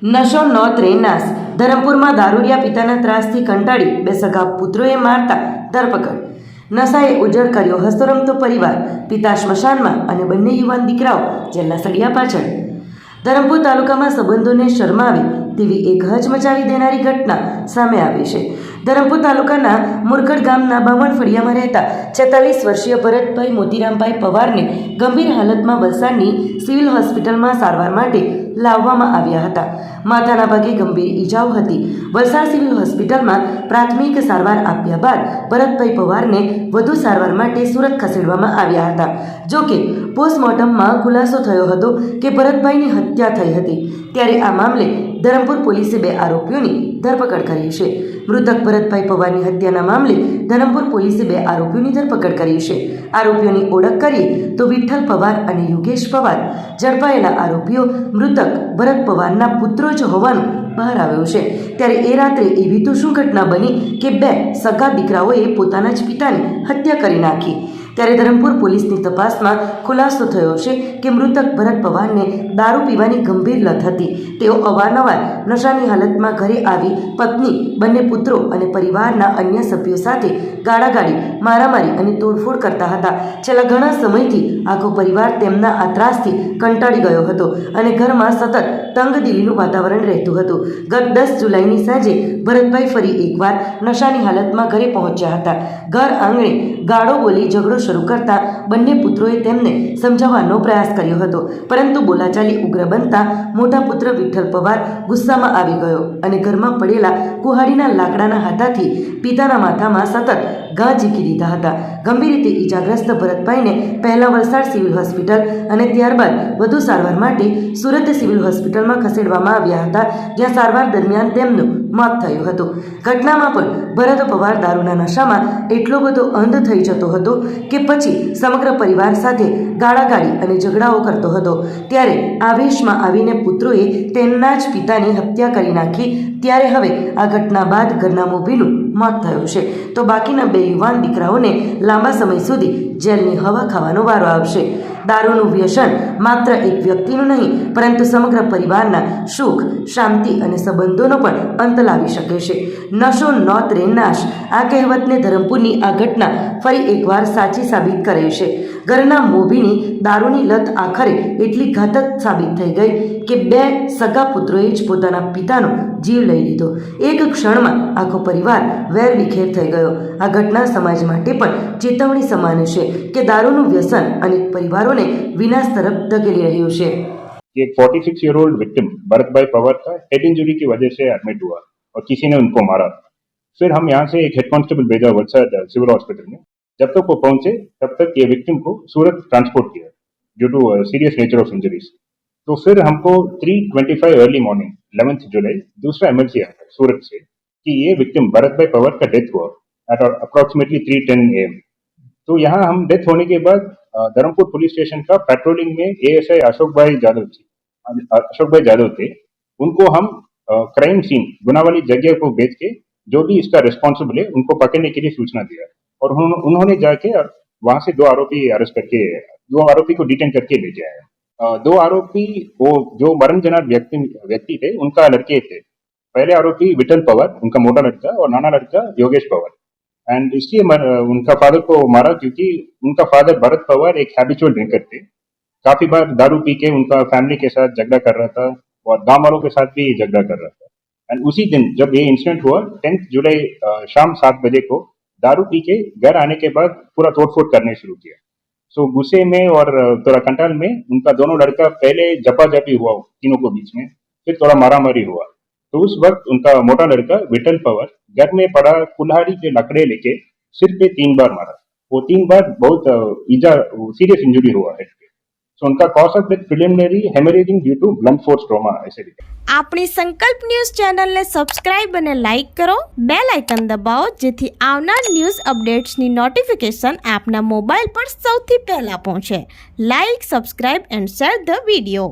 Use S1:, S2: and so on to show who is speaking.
S1: નશો નોત રે નાશ. ધરમપુરમાં દારૂડિયા પિતાના ત્રાસથી કંટાળી બે સગા પુત્રોએ મારતા ધરપકડ. નશાએ ઉજળ કર્યો હસતો રમતો પરિવાર. પિતા સ્મશાનમાં અને બંને યુવાન દીકરાઓ જેલના સળિયા પાછળ. ધરમપુર તાલુકામાં સંબંધોને શરમાવે તેવી એક હચમચાવી દેનારી ઘટના સામે આવી છે. ધરમપુર તાલુકાના મુરકડ ગામના બામણ ફળિયામાં રહેતા 46 વર્ષીય ભરતભાઈ મોતીરામભાઈ પવારને ગંભીર હાલતમાં વલસાડની સિવિલ હોસ્પિટલમાં સારવાર માટે લાવવામાં આવ્યા હતા. માથાના ભાગે ગંભીર ઈજાઓ હતી. વલસાડ સિવિલ હોસ્પિટલમાં પ્રાથમિક સારવાર આપ્યા બાદ ભરતભાઈ પવારને વધુ સારવાર માટે સુરત ખસેડવામાં આવ્યા હતા. જોકે પોસ્ટમોર્ટમમાં ખુલાસો થયો હતો કે ભરતભાઈની હત્યા થઈ હતી. ત્યારે આ મામલે ધરમપુર પોલીસે 2 આરોપીઓની ધરપકડ કરી છે. મૃતક ભરતભાઈ પવારની હત્યાના મામલે ધરમપુર પોલીસે 2 આરોપીઓની ધરપકડ કરી છે. આરોપીઓની ઓળખ કરીએ તો વિઠ્ઠલ પવાર અને યુગેશ પવાર. ઝડપાયેલા આરોપીઓ મૃતક ભરત પવારના પુત્રો જ હોવાનું બહાર આવ્યું છે. ત્યારે એ રાત્રે એવી તો શું ઘટના બની કે 2 સગા દીકરાઓએ પોતાના જ પિતાની હત્યા કરી નાખી. ત્યારે ધરમપુર પોલીસની તપાસમાં ખુલાસો થયો છે કે મૃતક ભરત પવારને દારૂ પીવાની ગંભીર લત હતી. તેઓ અવારનવાર નશાની હાલતમાં ઘરે આવી પત્ની, બંને પુત્રો અને પરિવારના અન્ય સભ્યો સાથે ગાળાગાળી, મારામારી અને તોડફોડ કરતા હતા. છેલ્લા ઘણા સમયથી આખો પરિવાર તેમના આ ત્રાસથી કંટાળી ગયો હતો અને ઘરમાં સતત તંગદિલીનું વાતાવરણ રહેતું હતું. ગત 10 જુલાઈની સાંજે ભરતભાઈ ફરી એકવાર નશાની હાલતમાં ઘરે પહોંચ્યા હતા. ઘર આંગણે ગાળો બોલી ઝઘડો શરૂ કરતા બંને પુત્રોએ તેમને સમજાવવાનો પ્રયાસ કર્યો હતો, પરંતુ બોલાચાલી ઉગ્ર બનતા મોટા પુત્ર વિઠ્ઠલ પવાર ગુસ્સામાં આવી ગયો અને ઘરમાં પડેલા કુહાડીના લાકડાના હાથાથી પિતાના માથામાં સતત ઘા ઝીકી દીધા હતા. ગંભીર રીતે ઈજાગ્રસ્ત ભરતભાઈને પહેલા વલસાડ સિવિલ હોસ્પિટલ અને ત્યારબાદ વધુ સારવાર માટે સુરત સિવિલ હોસ્પિટલમાં ખસેડવામાં આવ્યા હતા, જ્યાં સારવાર દરમિયાન તેમનું મોત થયું હતું. ઘટનામાં પણ ભરત પવાર દારૂના નશામાં એટલો બધો અંધ થઈ જતો હતો કે પછી સમગ્ર પરિવાર સાથે ગાળાગાળી અને ઝઘડાઓ કરતો હતો. ત્યારે આવેશમાં આવીને પુત્રોએ તેમના જ પિતાની હત્યા કરી નાખી. ત્યારે હવે આ ઘટના બાદ ઘરના મોભીનું મોત થયું છે, તો બાકીના 2 યુવાન દીકરાઓને લાંબા સમય સુધી જેલની હવા ખાવાનો વારો આવશે. દારૂનું વ્યસન માત્ર એક વ્યક્તિનું નહીં, પરંતુ સમગ્ર પરિવારના સુખ, શાંતિ અને સંબંધોનો પણ અંત લાવી શકે છે. નશો નોત રે નાશ. આ કહેવતને ધરમપુરની આ ઘટના ફરી એકવાર સાચી સાબિત કરે છે. ઘરના મોભીની દારૂની લત આખરે એટલી ઘાતક સાબિત થઈ ગઈ કે 2 સગા પુત્રોએ જ પોતાના પિતાનો જીવ લઈ લીધો. એક ક્ષણમાં આખો પરિવાર વેરવિખેર થઈ ગયો. આ ઘટના સમાજ માટે પણ ચેતવણી સમાન છે કે દારૂનું વ્યસન અનેક પરિવારોને વિનાશ તરફ ધકેલી રહ્યું છે.
S2: एक 46-year-old विक्टिम भरत भाई पवार का हेड इंजरी की वजह से एडमिट हुआ और किसी ने उनको मारा. फिर हम यहाँ से एक हेड कांस्टेबल भेजा वलसाड सिविल हॉस्पिटल में. जब तक वो पहुंचे तब तक ये विक्टिम को सूरत ट्रांसपोर्ट किया due to serious nature of injuries. तो फिर हमको 3:25 अर्ली मॉर्निंग 11th जुलाई दूसरा एमएलसी आया सूरत से कि ये विक्टिम भरत भाई पवार का डेथ हुआ एट अप्रॉक्सीमेटली 3:10 AM. तो यहाँ हम डेथ होने के बाद धर्मपुर पुलिस स्टेशन का पेट्रोलिंग में एएसआई अशोक भाई जादव थे. उनको हम क्राइम सीन गुनावाली जगह को भेज के जो भी इसका रिस्पॉन्सिबल है उनको पकड़ने के लिए सूचना दिया और उन्होंने जाके वहां से 2 आरोपी अरेस्ट करके 2 आरोपी को डिटेन करके ले जाया. 2 आरोपी वो जो मरण जनार व्यक्ति थे उनका लड़के थे. पहले आरोपी विठल पवार, उनका मोटा लड़का, और नाना लड़का योगेश पवार. एंड इसलिए उनका फादर को मारा क्योंकि उनका फादर भरत पवार एक हैबिचुअल ड्रिंकर थे. काफी बार दारू पी के उनका फैमिली के साथ झगड़ा कर रहा था और गांव वालों के साथ भी झगड़ा कर रहा था. एंड उसी दिन जब ये इंसिडेंट हुआ 10th जुलाई शाम 7 बजे को दारू पी के घर आने के बाद पूरा तोड़फोड़ करने शुरू किया. सो गुस्से में और थोड़ा कंटाल में उनका दोनों लड़का पहले जपाजपी हुआ तीनों को बीच में, फिर थोड़ा मारामारी हुआ. तो उस वक्त उनका मोटा लड़का विठल पवार घर में पड़ा कुल्हाड़ी के लकड़े लेके सिर पे 3 बार मारा. वो 3 बार बहुत सीरियस इंजरी हुआ है. सो उनका cause of death preliminary hemorrhaging due to blunt force trauma ऐसे लिखा.
S3: આપણી સંકલ્પ ન્યૂઝ ચેનલને સબસ્ક્રાઇબ અને લાઇક કરો, બેલ આઇકન દબાવો જેથી આવનાર ન્યૂઝ અપડેટ્સની નોટિફિકેશન આપના મોબાઈલ પર સૌથી પહેલા પહોંચે. Like, subscribe and share the video.